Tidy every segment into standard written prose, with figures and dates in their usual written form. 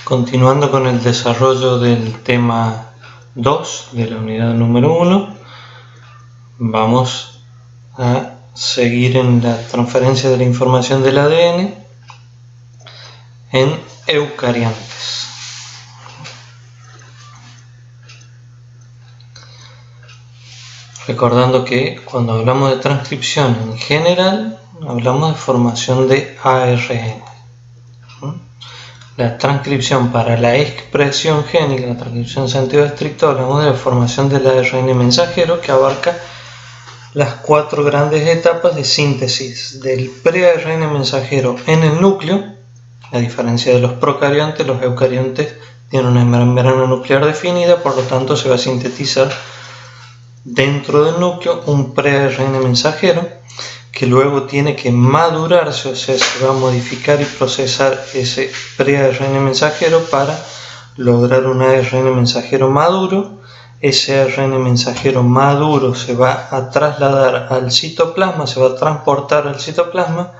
Continuando con el desarrollo del tema 2 de la unidad número 1, vamos a seguir en la transferencia de la información del ADN en eucariontes. Recordando que cuando hablamos de transcripción en general, hablamos de formación de ARN. La transcripción para la expresión génica, la transcripción en sentido estricto, hablamos de la formación del ARN mensajero, que abarca las 4 grandes etapas de síntesis del pre-ARN mensajero en el núcleo. A diferencia de los procariontes, los eucariontes tienen una membrana nuclear definida, por lo tanto se va a sintetizar dentro del núcleo un pre-ARN mensajero que luego tiene que madurarse, o sea, se va a modificar y procesar ese pre-ARN mensajero para lograr un ARN mensajero maduro. Ese ARN mensajero maduro se va a trasladar al citoplasma, se va a transportar al citoplasma,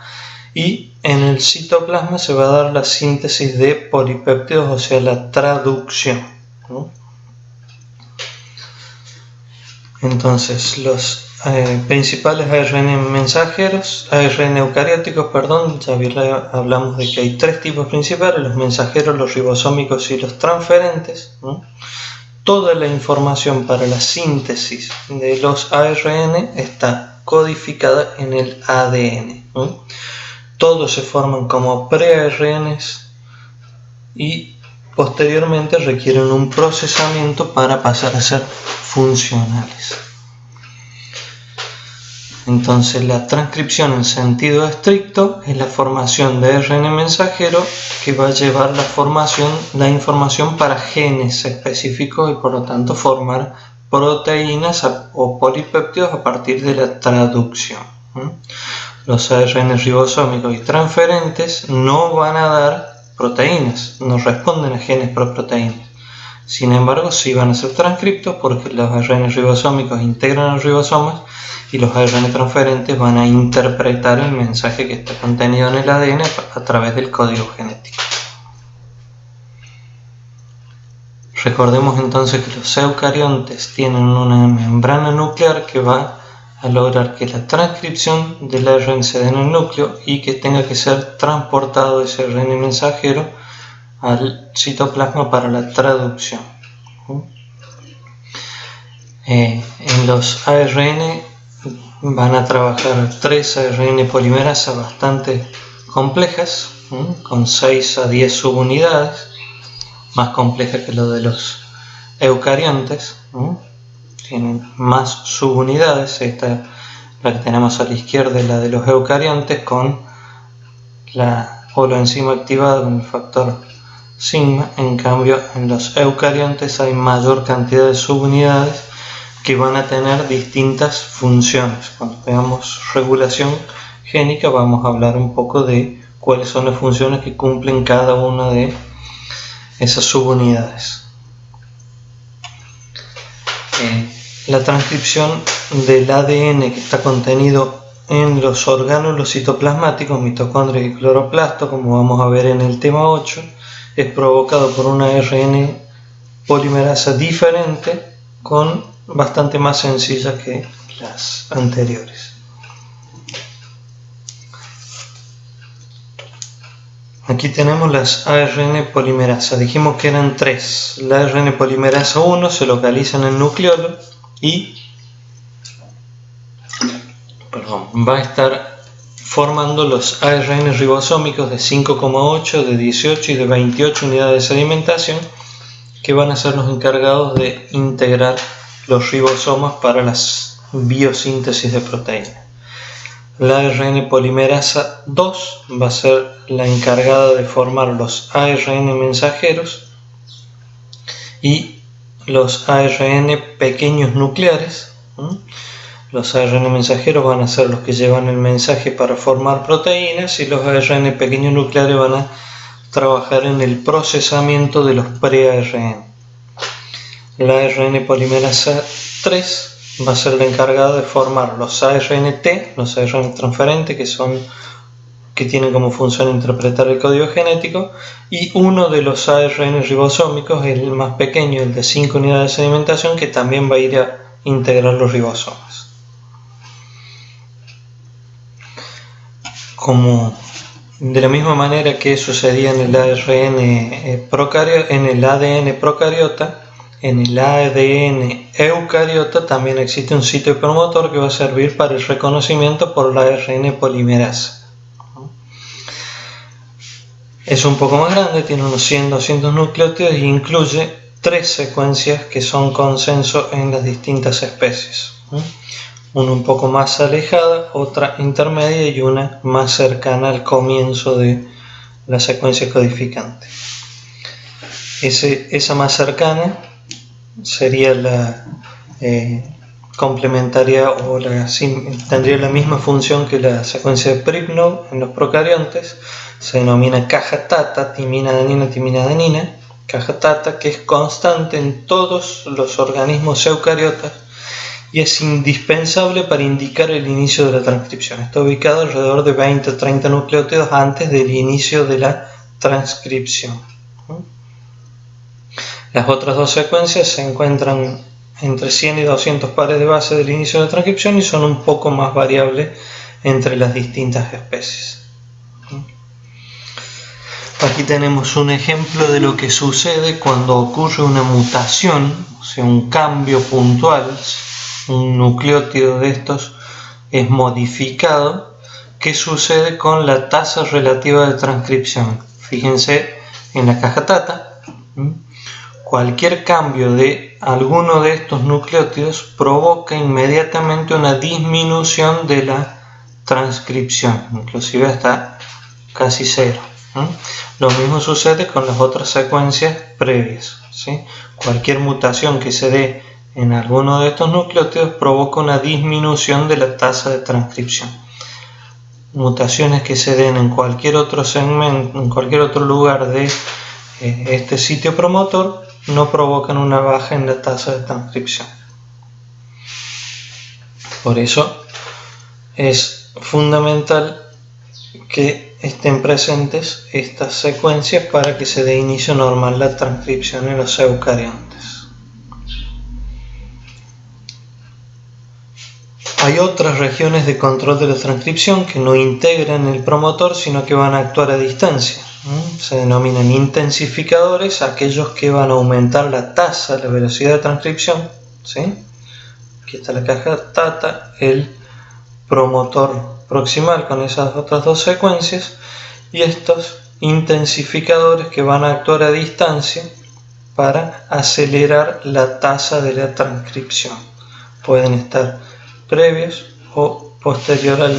y en el citoplasma se va a dar la síntesis de polipéptidos, o sea, la traducción, ¿no? Entonces, los principales ARN mensajeros, ARN eucarióticos, ya hablamos de que hay 3 tipos principales: los mensajeros, los ribosómicos y los transferentes, ¿no? Toda la información para la síntesis de los ARN está codificada en el ADN, ¿no? Todos se forman como pre-ARNs y posteriormente requieren un procesamiento para pasar a ser funcionales. Entonces, la transcripción en sentido estricto es la formación de ARN mensajero que va a llevar la información para genes específicos y por lo tanto formar proteínas o polipéptidos a partir de la traducción. Los ARN ribosómicos y transferentes no van a dar proteínas, no responden a genes por proteínas. Sin embargo, sí van a ser transcriptos porque los ARN ribosómicos integran los ribosomas y los ARN transferentes van a interpretar el mensaje que está contenido en el ADN a través del código genético. Recordemos entonces que los eucariontes tienen una membrana nuclear que va a lograr que la transcripción del ARN se dé en el núcleo y que tenga que ser transportado ese ARN mensajero al citoplasma para la traducción. En los ARN van a trabajar 3 ARN polimerasa bastante complejas, con 6 a 10 subunidades, más complejas que lo de los eucariontes. Tienen más subunidades. Esta es la que tenemos a la izquierda, la de los eucariontes, con la holoenzima activada con el factor sigma. En cambio, en los eucariontes hay mayor cantidad de subunidades que van a tener distintas funciones. Cuando veamos regulación génica vamos a hablar un poco de cuáles son las funciones que cumplen cada una de esas subunidades. La transcripción del ADN que está contenido en los orgánulos citoplasmáticos, mitocondrias y cloroplasto, como vamos a ver en el tema 8, es provocado por una ARN polimerasa diferente, bastante más sencilla que las anteriores. Aquí tenemos las ARN polimerasa. Dijimos que eran 3. La ARN polimerasa 1 se localiza en el nucleolo y va a estar formando los ARN ribosómicos de 5,8, de 18 y de 28 unidades de sedimentación, que van a ser los encargados de integrar los ribosomas para la biosíntesis de proteínas. La ARN polimerasa 2 va a ser la encargada de formar los ARN mensajeros y los ARN pequeños nucleares. Los ARN mensajeros van a ser los que llevan el mensaje para formar proteínas y los ARN pequeños nucleares van a trabajar en el procesamiento de los pre-ARN. La ARN polimerasa 3 va a ser la encargada de formar los ARNT, los ARN transferentes, que son que tienen como función interpretar el código genético, y uno de los ARN ribosómicos, el más pequeño, el de 5 unidades de sedimentación, que también va a ir a integrar los ribosomas. Como de la misma manera que sucedía en el ADN procariota, en el ADN eucariota también existe un sitio promotor que va a servir para el reconocimiento por la ARN polimerasa. Es un poco más grande, tiene unos 100-200 nucleótidos e incluye 3 secuencias que son consenso en las distintas especies. Una un poco más alejada, otra intermedia y una más cercana al comienzo de la secuencia codificante. Esa más cercana sería la complementaria o tendría la misma función que la secuencia de Pribnode en los procariontes. Se denomina caja TATA, timina adenina, caja TATA, que es constante en todos los organismos eucariotas y es indispensable para indicar el inicio de la transcripción. Está ubicado alrededor de 20 o 30 nucleótidos antes del inicio de la transcripción. Las otras dos secuencias se encuentran entre 100 y 200 pares de base del inicio de la transcripción y son un poco más variables entre las distintas especies. Aquí tenemos un ejemplo de lo que sucede cuando ocurre una mutación, o sea, un cambio puntual, un nucleótido de estos es modificado. ¿Qué sucede con la tasa relativa de transcripción? Fíjense en la caja TATA. Cualquier cambio de alguno de estos nucleótidos provoca inmediatamente una disminución de la transcripción, inclusive hasta casi cero. Lo mismo sucede con las otras secuencias previas, ¿sí? Cualquier mutación que se dé en alguno de estos nucleótidos provoca una disminución de la tasa de transcripción. Mutaciones que se den en cualquier otro segmento, en cualquier otro lugar de este sitio promotor, no provocan una baja en la tasa de transcripción. Por eso es fundamental que estén presentes estas secuencias para que se dé inicio normal la transcripción en los eucariontes. Hay otras regiones de control de la transcripción que no integran el promotor, sino que van a actuar a distancia. Se denominan intensificadores, aquellos que van a aumentar la tasa, la velocidad de transcripción. ¿Sí? Aquí está la caja TATA, el promotor proximal con esas otras dos secuencias, y estos intensificadores que van a actuar a distancia para acelerar la tasa de la transcripción. Pueden estar previos o posterior a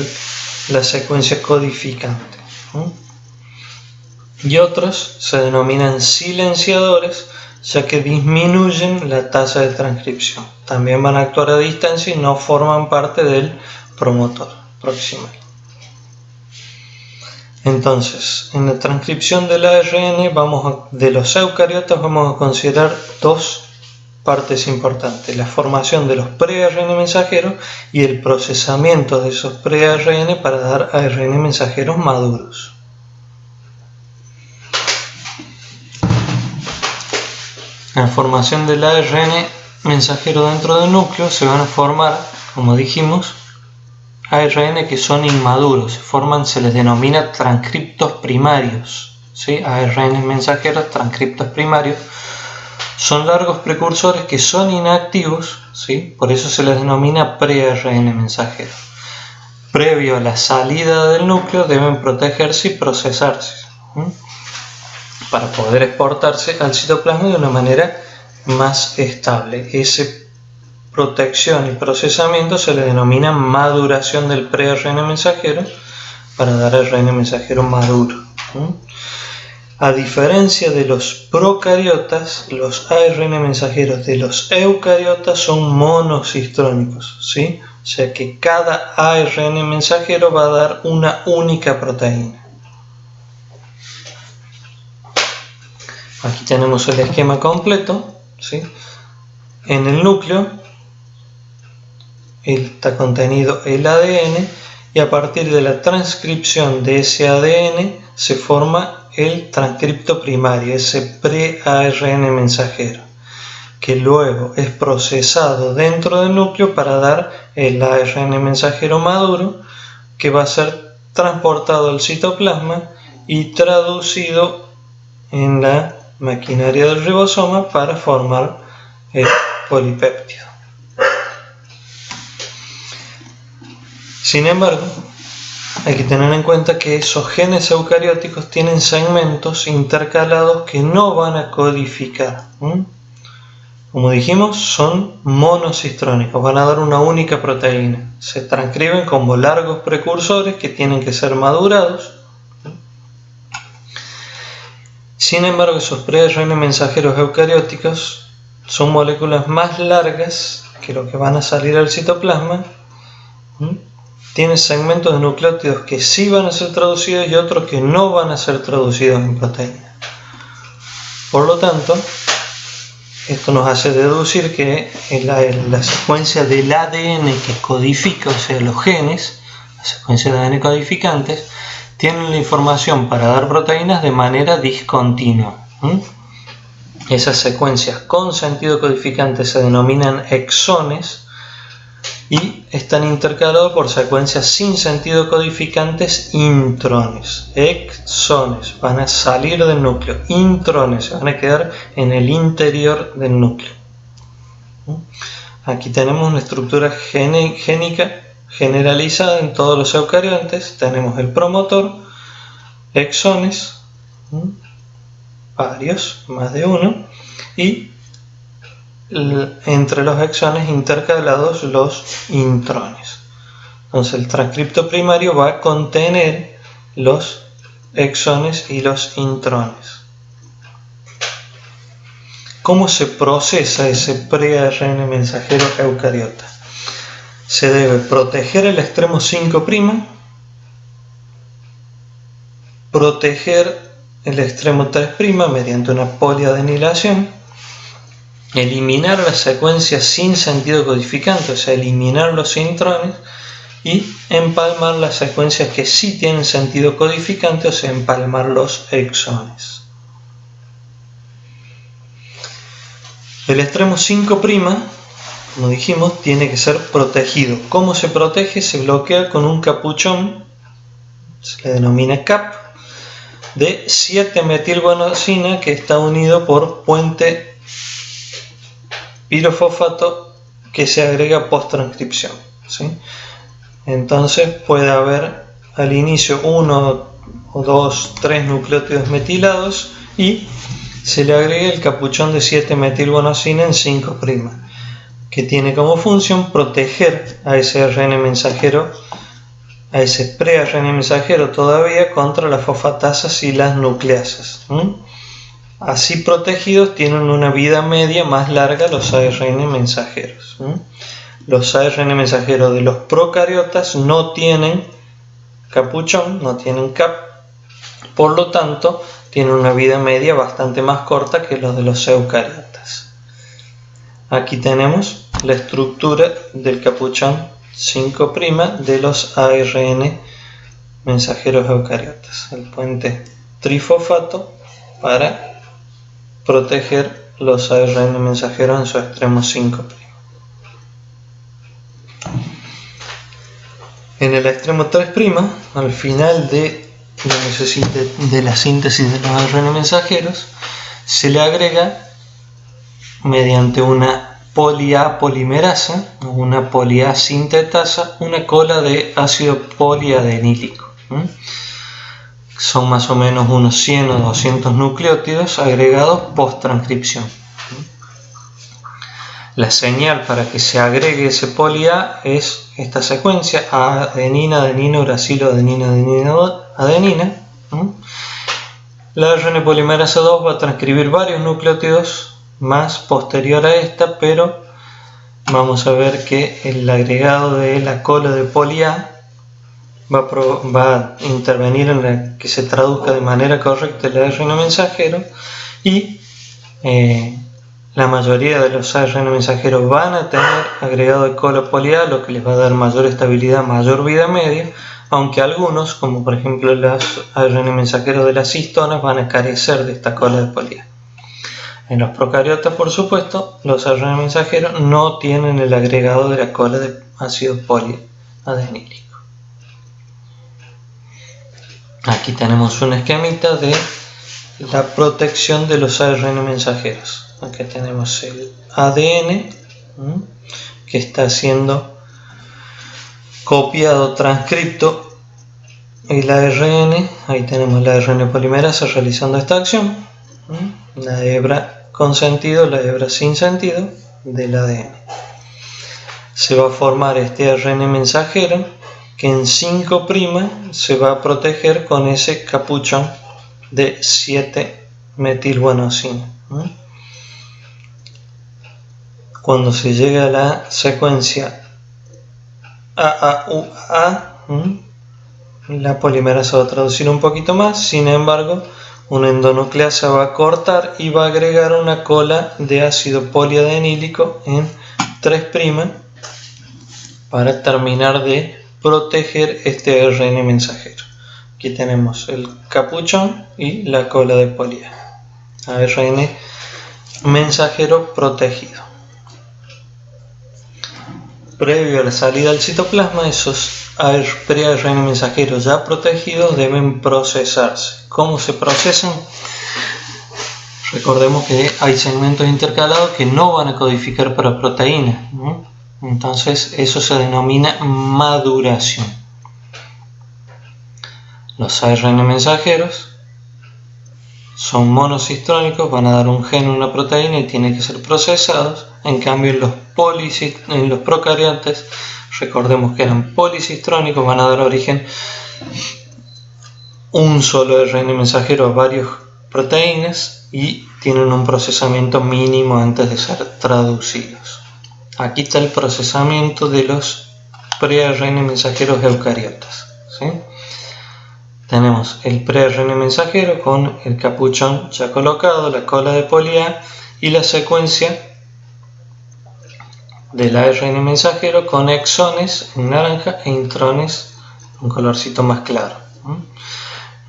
la secuencia codificante. Y otros se denominan silenciadores, ya que disminuyen la tasa de transcripción. También van a actuar a distancia y no forman parte del promotor proximal. Entonces, en la transcripción del ARN de los eucariotas vamos a considerar dos partes importantes: la formación de los pre-ARN mensajeros y el procesamiento de esos pre-ARN para dar ARN mensajeros maduros. En la formación del ARN mensajero dentro del núcleo se van a formar, como dijimos, ARN que son inmaduros, se les denomina transcriptos primarios, ¿sí? ARN mensajeros, transcriptos primarios, son largos precursores que son inactivos, ¿sí? Por eso se les denomina pre-ARN mensajero. Previo a la salida del núcleo deben protegerse y procesarse, para poder exportarse al citoplasma de una manera más estable. Esa protección y procesamiento se le denomina maduración del pre-ARN mensajero para dar ARN mensajero maduro. A diferencia de los procariotas, los ARN mensajeros de los eucariotas son monocistrónicos, ¿sí? O sea que cada ARN mensajero va a dar una única proteína. Aquí tenemos el esquema completo, ¿sí? En el núcleo está contenido el ADN y a partir de la transcripción de ese ADN se forma el transcripto primario, ese pre-ARN mensajero, que luego es procesado dentro del núcleo para dar el ARN mensajero maduro, que va a ser transportado al citoplasma y traducido en la maquinaria del ribosoma para formar el polipéptido. Sin embargo, hay que tener en cuenta que esos genes eucarióticos tienen segmentos intercalados que no van a codificar. Como dijimos, son monocistrónicos, van a dar una única proteína. Se transcriben como largos precursores que tienen que ser madurados. Sin embargo, esos pre-ARN mensajeros eucarióticos son moléculas más largas que lo que van a salir al citoplasma. Tienen segmentos de nucleótidos que sí van a ser traducidos y otros que no van a ser traducidos en proteínas. Por lo tanto, esto nos hace deducir que la secuencia del ADN que codifica, o sea, los genes, la secuencia de ADN codificantes, tienen la información para dar proteínas de manera discontinua. Esas secuencias con sentido codificante se denominan exones y están intercalados por secuencias sin sentido codificantes, intrones. Exones van a salir del núcleo, intrones se van a quedar en el interior del núcleo. Aquí tenemos una estructura génica generalizada en todos los eucariontes. Tenemos el promotor, exones, varios, más de uno, y entre los exones intercalados los intrones. Entonces el transcripto primario va a contener los exones y los intrones. ¿Cómo se procesa ese pre-ARN mensajero eucariota? Se debe proteger el extremo 5', proteger el extremo 3' mediante una poliadenilación, eliminar las secuencias sin sentido codificante, o sea, eliminar los intrones, y empalmar las secuencias que sí tienen sentido codificante, o sea, empalmar los exones. El extremo 5', como dijimos, tiene que ser protegido. ¿Cómo se protege? Se bloquea con un capuchón, se le denomina CAP, de 7-metilguanosina que está unido por puente pirofosfato que se agrega post-transcripción, ¿sí? Entonces puede haber al inicio 1 o 2, 3 nucleótidos metilados y se le agrega el capuchón de 7-metilguanosina en 5', que tiene como función proteger a ese ARN mensajero, a ese pre-ARN mensajero todavía, contra las fosfatasas y las nucleasas. Así protegidos tienen una vida media más larga los ARN mensajeros. Los ARN mensajeros de los procariotas no tienen capuchón, no tienen CAP, por lo tanto tienen una vida media bastante más corta que los de los eucariotas. Aquí tenemos la estructura del capuchón 5' de los ARN mensajeros eucariotas. El puente trifosfato para proteger los ARN mensajeros en su extremo 5'. En el extremo 3', al final de la síntesis de los ARN mensajeros, se le agrega mediante una poli-A polimerasa o una poli-A sintetasa una cola de ácido poliadenílico. Son más o menos unos 100 o 200 nucleótidos agregados post-transcripción. La señal para que se agregue ese poli-A es esta secuencia: adenina, adenina, uracilo, adenina, adenina, adenina. La ARN polimerasa 2 va a transcribir varios nucleótidos más posterior a esta, pero vamos a ver que el agregado de la cola de poli-A va a intervenir en que se traduzca de manera correcta el ARN mensajero, y La mayoría de los ARN mensajeros van a tener agregado de cola poli A, lo que les va a dar mayor estabilidad, mayor vida media, aunque algunos, como por ejemplo los ARN mensajeros de las histonas, van a carecer de esta cola de poli A. En los procariotas, por supuesto, los ARN mensajeros no tienen el agregado de la cola de ácido poliadenílico. Aquí tenemos un esquemita de la protección de los ARN mensajeros. Aquí tenemos el ADN que está siendo copiado, transcripto, el ARN, ahí tenemos la ARN polimerasa realizando esta acción, la hebra con sentido, la hebra sin sentido del ADN. Se va a formar este ARN mensajero que en 5' se va a proteger con ese capuchón de 7-metilguanosina. Cuando se llega a la secuencia AAUA, la polimerasa va a traducir un poquito más, sin embargo, una endonucleasa va a cortar y va a agregar una cola de ácido poliadenílico en 3' para terminar de proteger este ARN mensajero. Aquí tenemos el capuchón y la cola de poli A. ARN mensajero protegido. Previo a la salida al citoplasma, esos pre-ARN mensajeros ya protegidos deben procesarse. ¿Cómo se procesan? Recordemos que hay segmentos intercalados que no van a codificar para proteínas, entonces eso se denomina maduración. Los ARN mensajeros son monosistrónicos, van a dar un gen a una proteína y tienen que ser procesados. En cambio, en los procariontes, recordemos que eran polisistrónicos, van a dar origen un solo ARN mensajero a varias proteínas y tienen un procesamiento mínimo antes de ser traducidos. Aquí está el procesamiento de los pre-ARN mensajeros eucariotas, ¿sí? Tenemos el pre-ARN mensajero con el capuchón ya colocado, la cola de poli A y la secuencia del ARN mensajero con exones en naranja e intrones un colorcito más claro.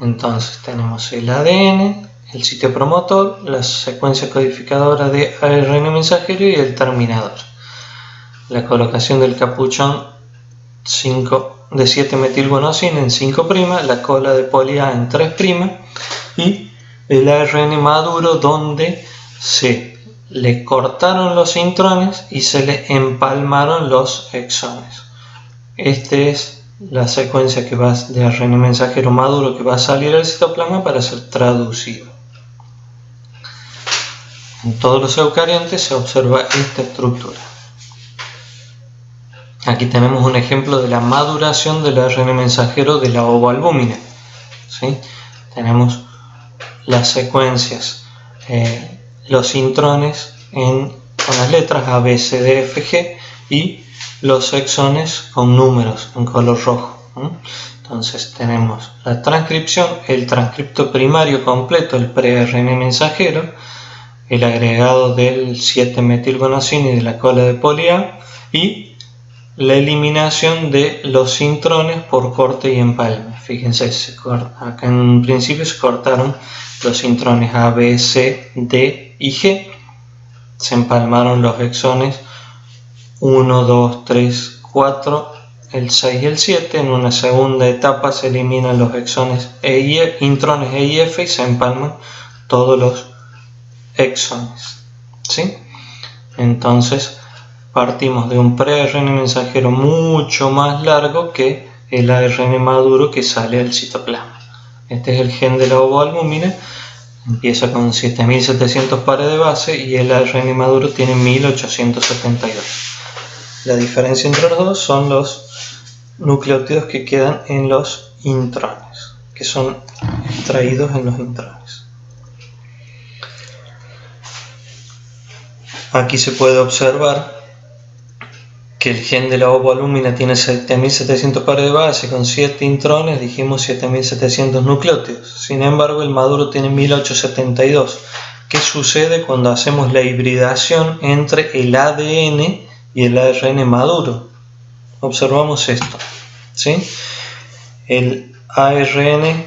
Entonces tenemos el ADN, el sitio promotor, la secuencia codificadora de ARN mensajero y el terminador. La colocación del capuchón de 7-metilguanosina en 5', la cola de poli A en 3' y el ARN maduro donde se le cortaron los intrones y se le empalmaron los exones. Esta es la secuencia que va de ARN mensajero maduro que va a salir al citoplasma para ser traducido. En todos los eucariontes se observa esta estructura. Aquí tenemos un ejemplo de la maduración del ARN mensajero de la ovoalbúmina, ¿sí? Tenemos las secuencias, los intrones con las letras A, B, C, D, F, G y los exones con números en color rojo. Entonces tenemos la transcripción, el transcripto primario completo, el pre-ARN mensajero, el agregado del 7-metilguanosina y de la cola de poli A y la eliminación de los intrones por corte y empalme. Fíjense, acá en principio se cortaron los intrones A, B, C, D y G. Se empalmaron los exones 1, 2, 3, 4, el 6 y el 7. En una segunda etapa se eliminan los exones intrones E y F y se empalman todos los exones, ¿sí? Entonces partimos de un pre-ARN mensajero mucho más largo que el ARN maduro que sale al citoplasma. Este es el gen de la ovoalbúmina, empieza con 7700 pares de base y el ARN maduro tiene 1872. La diferencia entre los dos son los nucleótidos que quedan en los intrones, que son extraídos en los intrones. Aquí se puede observar que el gen de la ovoalbúmina tiene 7700 pares de base con 7 intrones, dijimos 7700 nucleótidos. Sin embargo, el maduro tiene 1872. ¿Qué sucede cuando hacemos la hibridación entre el ADN y el ARN maduro? Observamos esto, ¿sí? El ADN,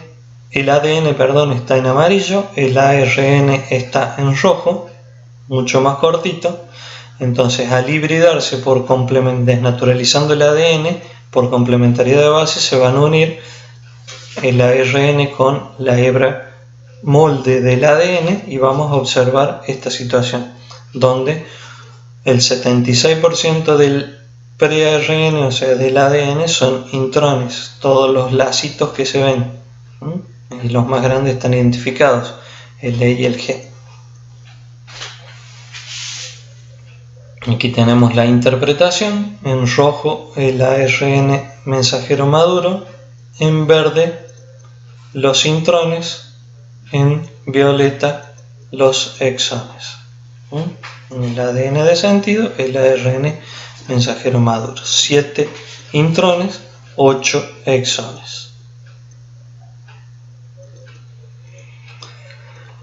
está en amarillo, el ARN está en rojo, mucho más cortito. Entonces, al hibridarse desnaturalizando el ADN, por complementariedad de base se van a unir el ARN con la hebra molde del ADN y vamos a observar esta situación donde el 76% del pre-ARN, o sea del ADN, son intrones, todos los lacitos que se ven, y los más grandes están identificados, el E y el G. Aquí tenemos la interpretación: en rojo el ARN mensajero maduro, en verde los intrones, en violeta los exones. En el ADN de sentido, el ARN mensajero maduro, 7 intrones, 8 exones.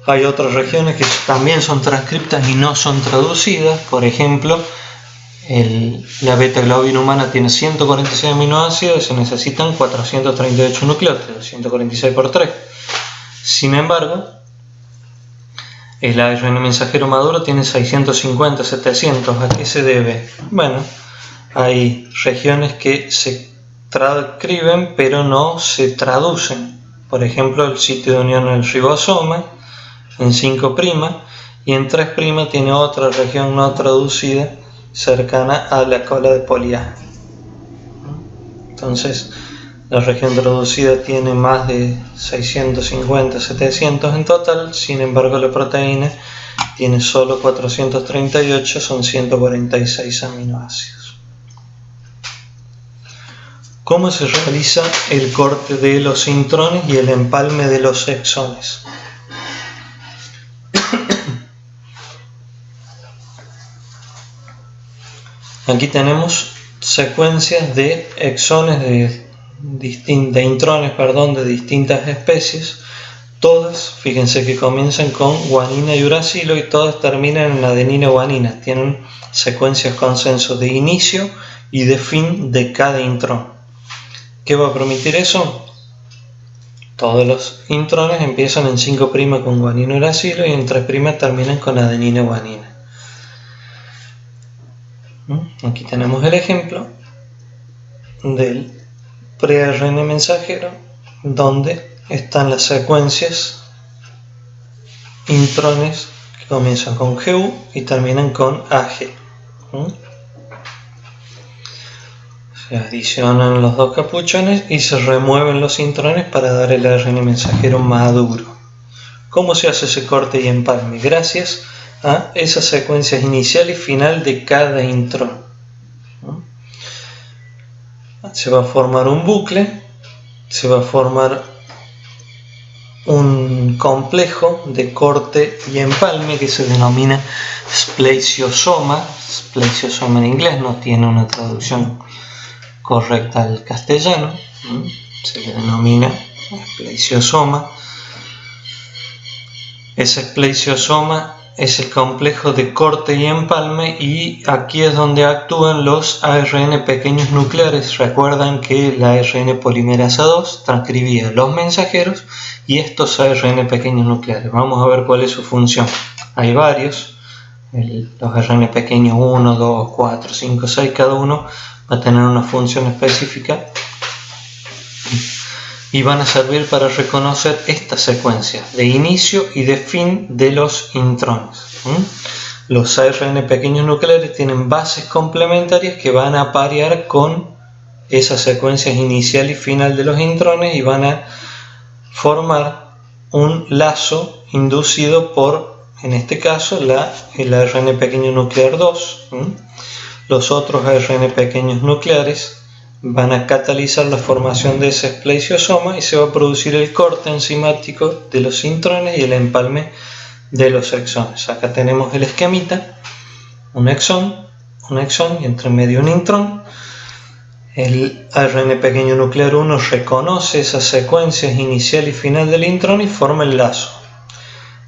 Hay otras regiones que también son transcriptas y no son traducidas. Por ejemplo, la beta-globina humana tiene 146 aminoácidos y se necesitan 438 nucleótidos, 146 por 3. Sin embargo, el ARN mensajero maduro tiene 650, 700. ¿A qué se debe? Bueno, hay regiones que se transcriben pero no se traducen. Por ejemplo, el sitio de unión en el ribosoma, en 5' y en 3' tiene otra región no traducida cercana a la cola de Poliá. Entonces, la región traducida tiene más de 650, 700 en total. Sin embargo, la proteína tiene solo 438, son 146 aminoácidos. ¿Cómo se realiza el corte de los intrones y el empalme de los exones? Aquí tenemos secuencias de exones de intrones, de distintas especies. Todas, fíjense que comienzan con guanina y uracilo y todas terminan en adenina guanina. Tienen secuencias consenso de inicio y de fin de cada intrón. ¿Qué va a permitir eso? Todos los intrones empiezan en 5' con guanina y uracilo y en 3' terminan con adenina guanina. Aquí tenemos el ejemplo del pre-ARN mensajero, donde están las secuencias intrones que comienzan con GU y terminan con AG. Se adicionan los dos capuchones y se remueven los intrones para dar el ARN mensajero maduro. ¿Cómo se hace ese corte y empalme? Gracias a esas secuencias inicial y final de cada intrón. Se va a formar un bucle, se va a formar un complejo de corte y empalme que se denomina splesiosoma. Splesiosoma en inglés no tiene una traducción correcta al castellano, se le denomina splesiosoma. Ese splesiosoma es el complejo de corte y empalme y aquí es donde actúan los ARN pequeños nucleares. Recuerdan que la ARN polimerasa 2 transcribía los mensajeros y estos ARN pequeños nucleares. Vamos a ver cuál es su función. Hay varios, los ARN pequeños 1, 2, 4, 5, 6, cada uno va a tener una función específica y van a servir para reconocer estas secuencias de inicio y de fin de los intrones. Los ARN pequeños nucleares tienen bases complementarias que van a parear con esas secuencias inicial y final de los intrones y van a formar un lazo inducido por, en este caso, el ARN pequeño nuclear 2. Los otros ARN pequeños nucleares van a catalizar la formación de ese splesiosoma y se va a producir el corte enzimático de los intrones y el empalme de los exones. Acá tenemos el esquemita: un exón y entre medio un intrón. El ARN pequeño nuclear 1 reconoce esas secuencias inicial y final del intrón y forma el lazo.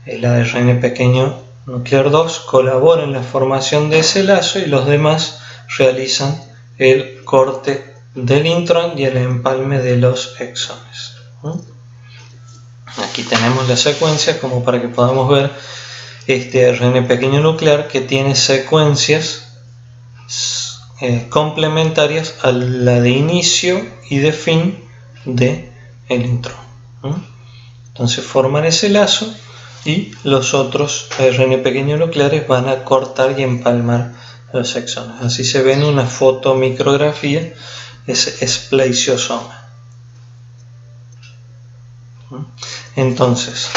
el ARN pequeño nuclear 2 colabora en la formación de ese lazo y los demás realizan el corte del intrón y el empalme de los exones. Aquí tenemos la secuencia como para que podamos ver este ARN pequeño nuclear que tiene secuencias complementarias a la de inicio y de fin del intrón. Entonces forman ese lazo y los otros ARN pequeños nucleares van a cortar y empalmar los exones. Así se ve en una fotomicrografía ese esplesiosoma. Entonces,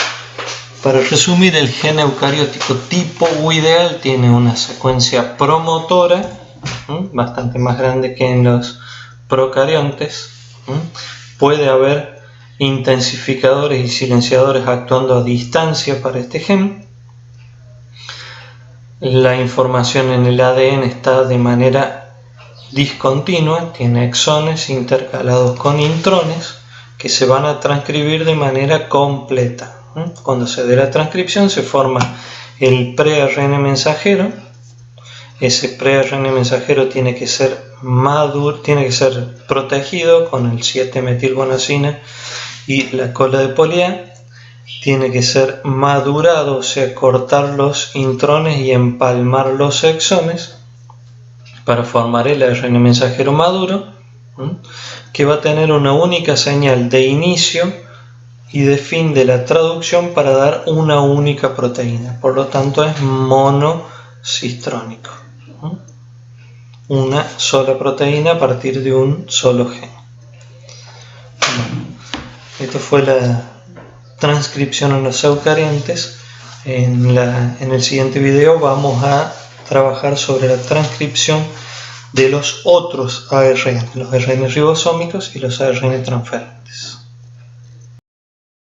para resumir, el gen eucariótico tipo U ideal tiene una secuencia promotora bastante más grande que en los procariontes. Puede haber intensificadores y silenciadores actuando a distancia para este gen. La información en el ADN está de manera discontinua, tiene exones intercalados con intrones que se van a transcribir de manera completa. Cuando se dé la transcripción se forma el pre-ARN mensajero. Ese pre-ARN mensajero tiene que ser maduro, tiene que ser protegido con el 7-metilguanosina y la cola de poli-A. Tiene que ser madurado, o sea, cortar los intrones y empalmar los exones para formar el ARN mensajero maduro, que va a tener una única señal de inicio y de fin de la traducción para dar una única proteína. Por lo tanto, es monocistrónico. Una sola proteína a partir de un solo gen. Bueno, esto fue la transcripción en los eucariontes. En el siguiente video vamos a trabajar sobre la transcripción de los otros ARN, los ARN ribosómicos y los ARN transferentes.